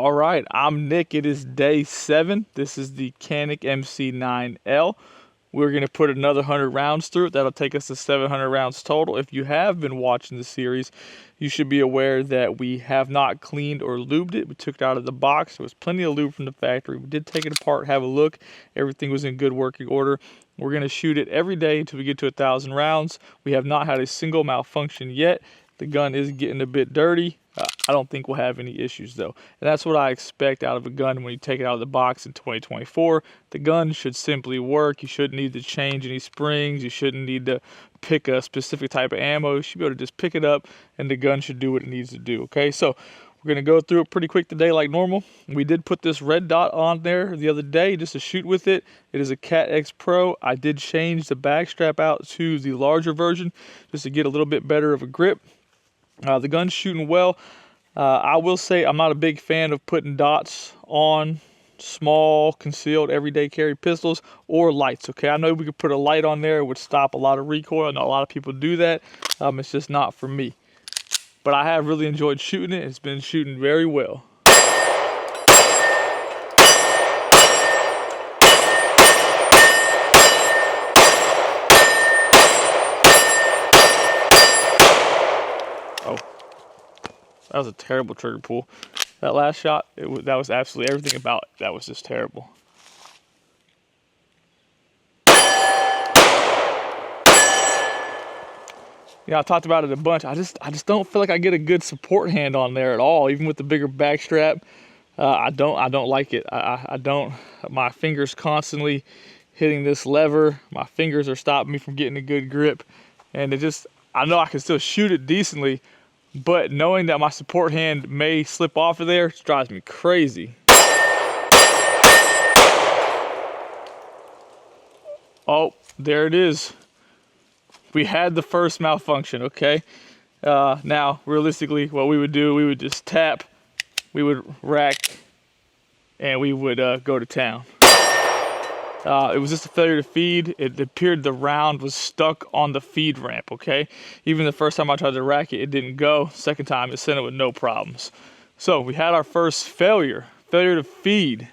All right, I'm Nick. It is day 7. This is the Canik MC9L. We're going to put another 100 rounds through it. That'll take us to 700 rounds total. If you have been watching the series, you should be aware that we have not cleaned or lubed it. We took it out of the box. There was plenty of lube from the factory. We did take it apart, have a look. Everything was in good working order. We're going to shoot it every day until we get to 1,000 rounds. We have not had a single malfunction yet. The gun is getting a bit dirty. I don't think we'll have any issues though. And that's what I expect out of a gun when you take it out of the box in 2024. The gun should simply work. You shouldn't need to change any springs. You shouldn't need to pick a specific type of ammo. You should be able to just pick it up and the gun should do what it needs to do, okay? So we're going to go through it pretty quick today like normal. We did put this red dot on there the other day just to shoot with it. It is a Cat X Pro. I did change the bag strap out to the larger version just to get a little bit better of a grip. The gun's shooting well. I will say I'm not a big fan of putting dots on small, concealed, everyday carry pistols or lights, okay? I know we could put a light on there. It would stop a lot of recoil. I know a lot of people do that. It's just not for me. But I have really enjoyed shooting it. It's been shooting very well. That was a terrible trigger pull. That last shot, that was absolutely everything about it. That was just terrible. Yeah, I talked about it a bunch. I just don't feel like I get a good support hand on there at all, even with the bigger back strap. I don't like it. I don't. My fingers constantly hitting this lever. My fingers are stopping me from getting a good grip, and I know I can still shoot it decently. But knowing that my support hand may slip off of there drives me crazy. Oh, there it is. We had the first malfunction, okay? Now, realistically, what we would do, we would just tap, we would rack, and we would go to town. It was just a failure to feed. It appeared the round was stuck on the feed ramp, okay? Even the first time I tried to rack it, it didn't go. Second time, it sent it with no problems. So we had our first failure to feed.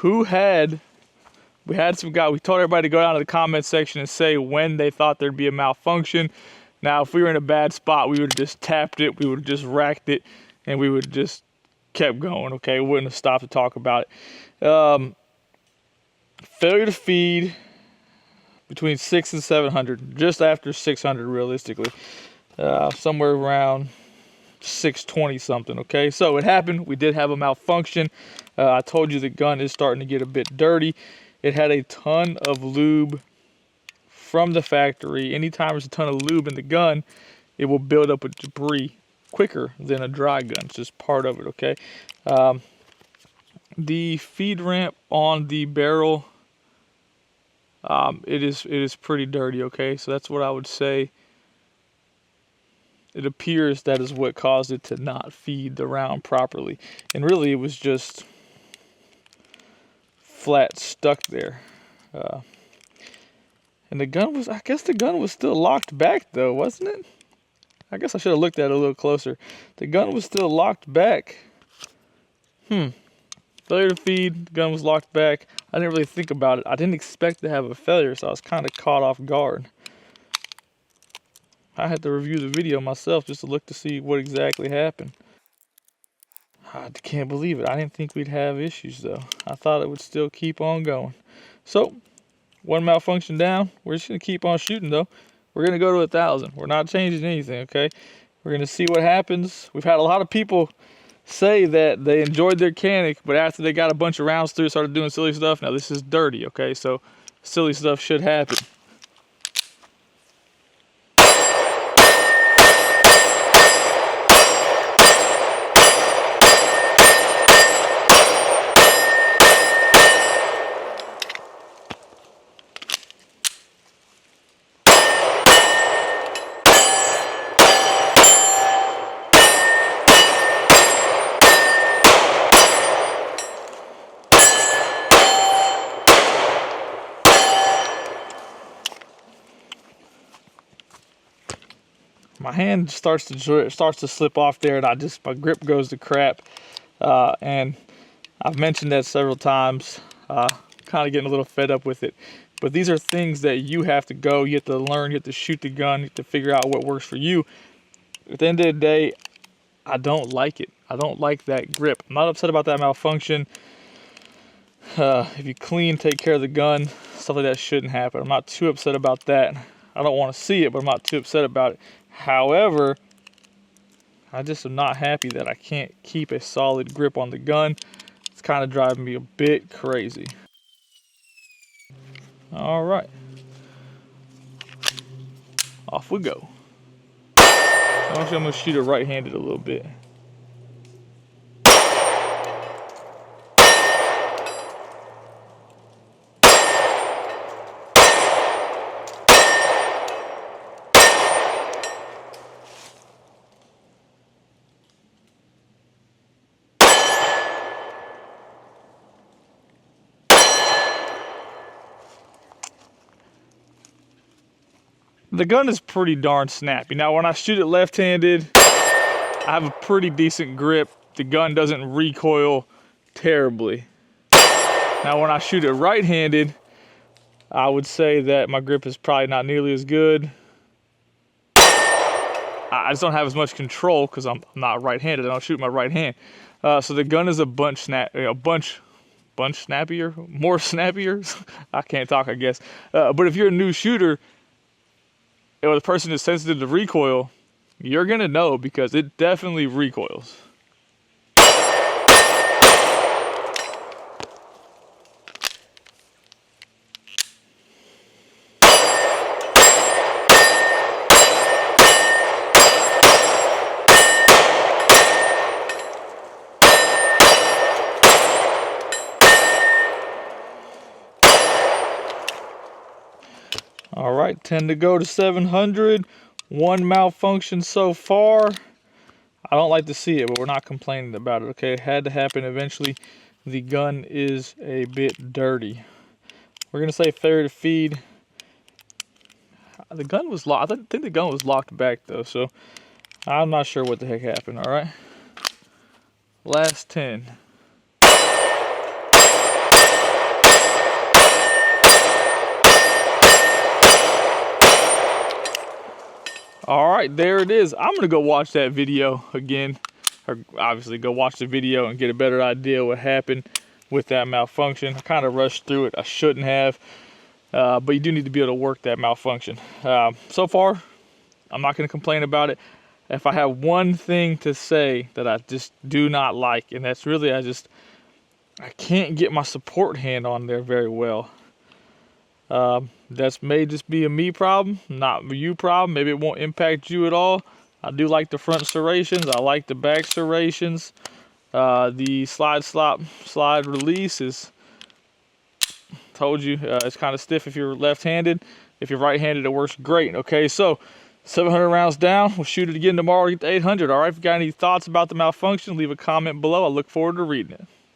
We had some guy, we told everybody to go down to the comment section and say when they thought there'd be a malfunction. Now, if we were in a bad spot, we would have just tapped it, we would have just racked it, and we would just kept going, okay? We wouldn't have stopped to talk about it. Failure to feed between 600 and 700, just after 600 realistically. Somewhere around 620 something, okay? So it happened. We did have a malfunction. I told you the gun is starting to get a bit dirty. It had a ton of lube from the factory. Anytime there's a ton of lube in the gun, it will build up with debris quicker than a dry gun. It's just part of it, okay? The feed ramp on the barrel, it is pretty dirty, okay? So that's what I would say. It appears that is what caused it to not feed the round properly. And really, it was just flat stuck there. And the gun was, I guess the gun was still locked back though, wasn't it? I guess I should have looked at it a little closer. The gun was still locked back. Failure to feed, the gun was locked back. I didn't really think about it. I didn't expect to have a failure, so I was kind of caught off guard. I had to review the video myself just to look to see what exactly happened. I can't believe it. I didn't think we'd have issues though. I thought it would still keep on going. So, one malfunction down. We're just going to keep on shooting though. We're going to go to 1,000. We're not changing anything, okay? We're going to see what happens. We've had a lot of people say that they enjoyed their Canik, but after they got a bunch of rounds through, started doing silly stuff. Now this is dirty, okay? So silly stuff should happen. my hand starts to slip off there, and my grip goes to crap. And I've mentioned that several times. Kind of getting a little fed up with it. But these are things that you have to you have to learn, you have to shoot the gun, you have to figure out what works for you. At the end of the day, I don't like it. I don't like that grip. I'm not upset about that malfunction. If you clean, take care of the gun, stuff like that shouldn't happen. I'm not too upset about that. I don't want to see it, but I'm not too upset about it. However, I just am not happy that I can't keep a solid grip on the gun. It's kind of driving me a bit crazy. All right. Off we go. Actually, I'm going to shoot it right-handed a little bit. The gun is pretty darn snappy. Now, when I shoot it left-handed, I have a pretty decent grip. The gun doesn't recoil terribly. Now, when I shoot it right-handed, I would say that my grip is probably not nearly as good. I just don't have as much control because I'm not right-handed. I don't shoot my right hand. So the gun is a bunch snappier, more snappier. I can't talk, I guess. But if you're a new shooter, or the person is sensitive to recoil, you're gonna know because it definitely recoils. All right, 10 to go to 700. One malfunction so far. I don't like to see it, but we're not complaining about it, okay? It had to happen eventually. The gun is a bit dirty. We're gonna say failure to feed. The gun was locked. I think the gun was locked back though, so I'm not sure what the heck happened, all right? Last 10. All right, there it is. I'm gonna go watch that video again, or obviously go watch the video and get a better idea what happened with that malfunction. I kind of rushed through it. I shouldn't have, but you do need to be able to work that malfunction. So far, I'm not gonna complain about it. If I have one thing to say that I just do not like, and that's really I can't get my support hand on there very well. That may just be a me problem, not a you problem. Maybe it won't impact you at all. I do like the front serrations. I like the back serrations. The slide release is, told you, it's kind of stiff if you're left-handed. If you're right-handed, it works great. Okay, so 700 rounds down. We'll shoot it again tomorrow to get to 800. All right, if you got any thoughts about the malfunction, leave a comment below. I look forward to reading it.